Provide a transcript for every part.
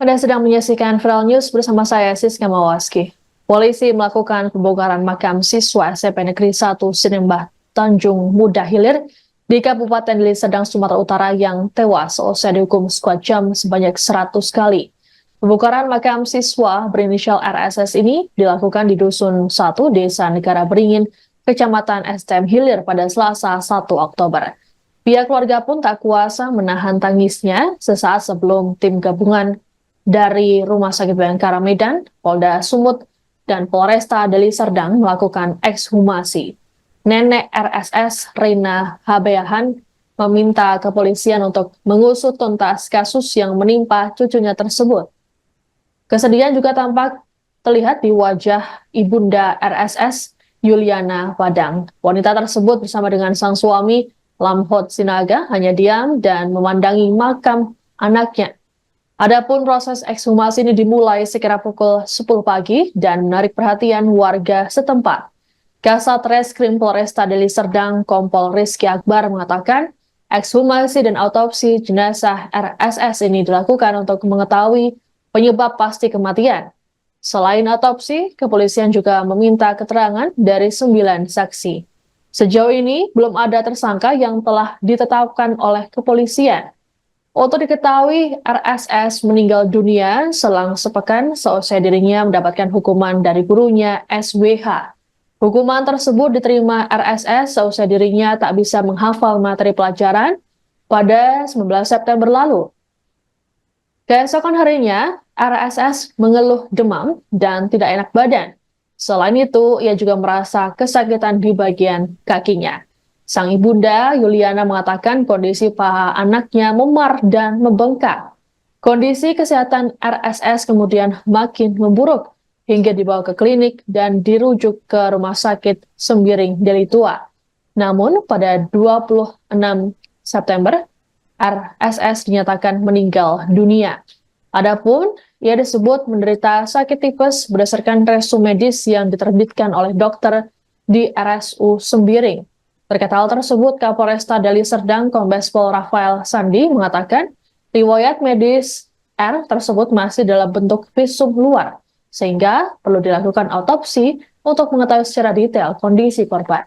Anda sedang menyaksikan Viral News bersama saya, Siska Mawaski. Polisi melakukan pembongkaran makam siswa SMP Negeri 1 Sinembah Tanjung Muda Hilir di Kabupaten Deli Serdang, Sumatera Utara yang tewas seusai dihukum skuad jam sebanyak 100 kali. Pembongkaran makam siswa berinisial RSS ini dilakukan di Dusun 1, Desa Negara Beringin, Kecamatan STM Hilir pada Selasa 1 Oktober. Pihak keluarga pun tak kuasa menahan tangisnya sesaat sebelum tim gabungan dari Rumah Sakit Bayangkara Medan, Polda Sumut, dan Polresta Deli Serdang melakukan ekshumasi. Nenek RSS, Reina Habeahan, meminta kepolisian untuk mengusut tuntas kasus yang menimpa cucunya tersebut. Kesedihan juga tampak terlihat di wajah Ibunda RSS, Yuliana Padang. Wanita tersebut bersama dengan sang suami, Lamhot Sinaga, hanya diam dan memandangi makam anaknya. Adapun proses ekshumasi ini dimulai sekira pukul 10 pagi dan menarik perhatian warga setempat. Kasat Reskrim Polresta Deli Serdang, Kompol Rizky Akbar mengatakan, ekshumasi dan autopsi jenazah RSS ini dilakukan untuk mengetahui penyebab pasti kematian. Selain autopsi, kepolisian juga meminta keterangan dari 9 saksi. Sejauh ini, belum ada tersangka yang telah ditetapkan oleh kepolisian. Untuk diketahui, RSS meninggal dunia selang sepekan seusai dirinya mendapatkan hukuman dari gurunya SWH. Hukuman tersebut diterima RSS seusai dirinya tak bisa menghafal materi pelajaran pada 19 September lalu. Keesokan harinya, RSS mengeluh demam dan tidak enak badan. Selain itu, ia juga merasa kesakitan di bagian kakinya. Sang ibunda, Yuliana, mengatakan kondisi paha anaknya memar dan membengkak. Kondisi kesehatan RSS kemudian makin memburuk hingga dibawa ke klinik dan dirujuk ke Rumah Sakit Sembiring Deli Tua. Namun, pada 26 September, RSS dinyatakan meninggal dunia. Adapun, ia disebut menderita sakit tipes berdasarkan resume medis yang diterbitkan oleh dokter di RSU Sembiring. Terkait hal tersebut, Kapolresta Deli Serdang Kombes Pol Rafael Sandi mengatakan riwayat medis R tersebut masih dalam bentuk visum luar, sehingga perlu dilakukan autopsi untuk mengetahui secara detail kondisi korban.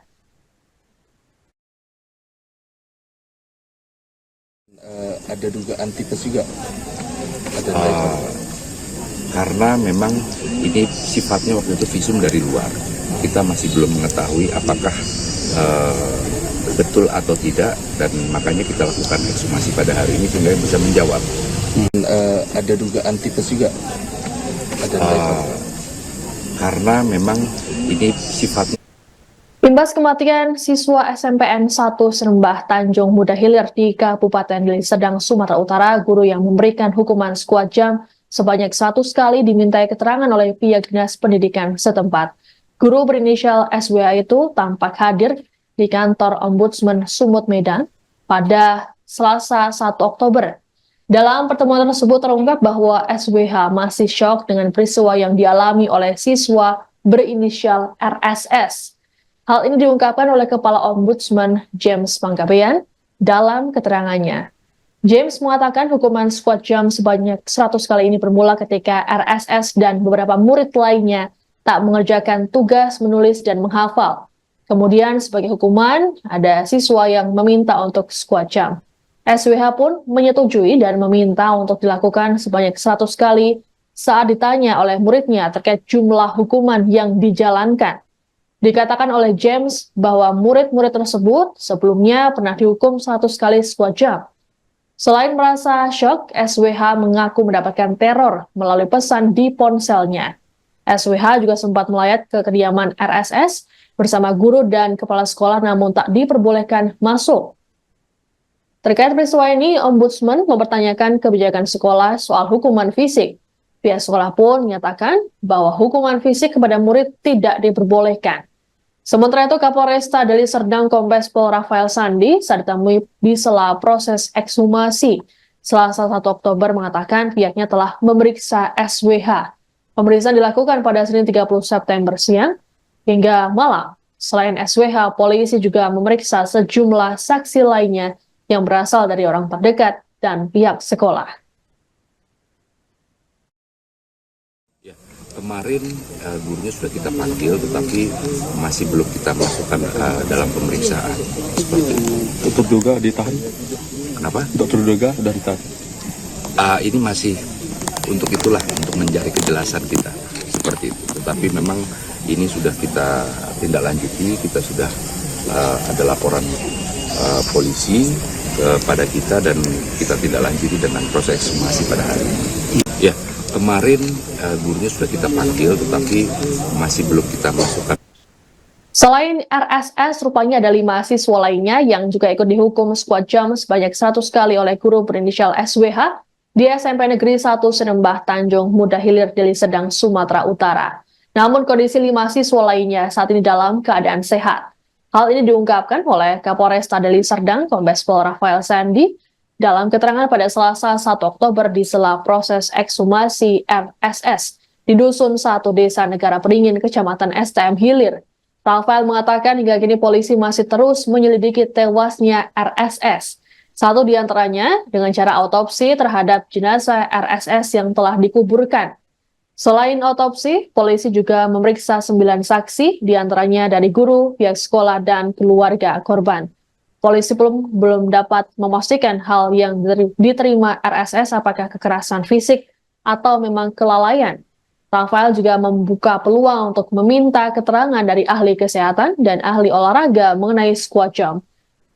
Ada dugaan tipes juga? Karena memang ini sifatnya waktu itu visum dari luar. Kita masih belum mengetahui apakah betul atau tidak, dan makanya kita lakukan ekshumasi pada hari ini sehingga bisa menjawab. Ada dugaan tipes juga? Karena memang ini sifatnya. Imbas kematian siswa SMPN 1 Sinembah Tanjung Muda Hilir di Kabupaten Deli Serdang, Sumatera Utara, guru yang memberikan hukuman skuad jam sebanyak 100 kali dimintai keterangan oleh pihak dinas pendidikan setempat. Guru berinisial SWA itu tampak hadir di kantor Ombudsman Sumut Medan pada Selasa 1 Oktober. Dalam pertemuan tersebut terungkap bahwa SWH masih syok dengan peristiwa yang dialami oleh siswa berinisial RSS. Hal ini diungkapkan oleh Kepala Ombudsman James Panggabean dalam keterangannya. James mengatakan hukuman skuad jam sebanyak 100 kali ini bermula ketika RSS dan beberapa murid lainnya tak mengerjakan tugas menulis dan menghafal. Kemudian sebagai hukuman, ada siswa yang meminta untuk skuad jam. SWH pun menyetujui dan meminta untuk dilakukan sebanyak 100 kali saat ditanya oleh muridnya terkait jumlah hukuman yang dijalankan. Dikatakan oleh James bahwa murid-murid tersebut sebelumnya pernah dihukum 100 kali skuad jam. Selain merasa syok, SWH mengaku mendapatkan teror melalui pesan di ponselnya. SWH juga sempat melayat ke kediaman RSS bersama guru dan kepala sekolah namun tak diperbolehkan masuk. Terkait peristiwa ini, Ombudsman mempertanyakan kebijakan sekolah soal hukuman fisik. Pihak sekolah pun menyatakan bahwa hukuman fisik kepada murid tidak diperbolehkan. Sementara itu, Kapolresta Deli Serdang Kombes Pol Rafael Sandi saat ditemui di sela proses ekshumasi Selasa 1 Oktober mengatakan pihaknya telah memeriksa SWH. Pemeriksaan dilakukan pada Senin 30 September siang hingga malam. Selain SWH, polisi juga memeriksa sejumlah saksi lainnya yang berasal dari orang terdekat dan pihak sekolah. Ya, kemarin gurunya sudah kita panggil, tetapi masih belum kita masukkan dalam pemeriksaan. Seperti itu. Untuk terduga ditahan? Kenapa? Untuk terduga sudah ditahan? Ini masih untuk itulah, untuk mencari kejelasan kita. Seperti itu. Tetapi memang ini sudah kita tindak lanjuti, kita sudah ada laporan polisi kepada kita dan kita tindak lanjuti dengan proses ekshumasi pada hari ini. Ya, kemarin gurunya sudah kita panggil, tetapi masih belum kita masukkan. Selain RSS, rupanya ada 5 siswa lainnya yang juga ikut dihukum squad jam sebanyak 100 kali oleh guru berinisial SWH di SMP Negeri 1 Sinembah Tanjung Muda Hilir, Deli Serdang, Sumatera Utara. Namun kondisi 5 siswa lainnya saat ini dalam keadaan sehat. Hal ini diungkapkan oleh Kapolresta Deli Serdang, Kombes Pol Rafael Sandi, dalam keterangan pada Selasa 1 Oktober di sela proses ekshumasi RSS di Dusun 1 Desa Negara Peringin, Kecamatan STM Hilir. Rafael mengatakan hingga kini polisi masih terus menyelidiki tewasnya RSS. Satu di antaranya dengan cara autopsi terhadap jenazah RSS yang telah dikuburkan. Selain autopsi, polisi juga memeriksa 9 saksi, di antaranya dari guru, pihak sekolah, dan keluarga korban. Polisi belum dapat memastikan hal yang diterima RSS apakah kekerasan fisik atau memang kelalaian. Rafael juga membuka peluang untuk meminta keterangan dari ahli kesehatan dan ahli olahraga mengenai squat jump.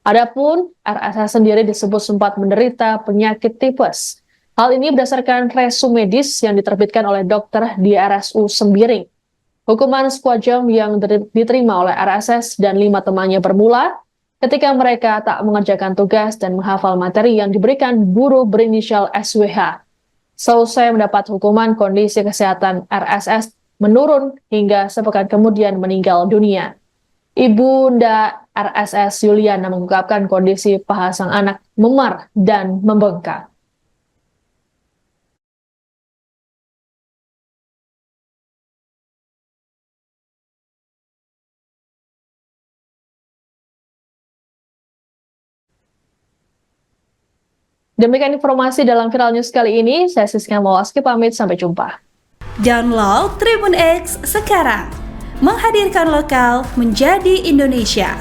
Adapun RSS sendiri disebut sempat menderita penyakit tipes. Hal ini berdasarkan resume medis yang diterbitkan oleh dokter di RSU Sembiring. Hukuman squat jump yang diterima oleh RSS dan 5 temannya bermula ketika mereka tak mengerjakan tugas dan menghafal materi yang diberikan guru berinisial SWH. Selesai mendapat hukuman, kondisi kesehatan RSS menurun hingga sepekan kemudian meninggal dunia. Ibunda RSS Yuliana mengungkapkan kondisi paha sang anak memar dan membengkak. Demikian informasi dalam Viral News kali ini. Saya Siska Mawaski pamit, sampai jumpa. Download Tribun X sekarang. Menghadirkan lokal menjadi Indonesia.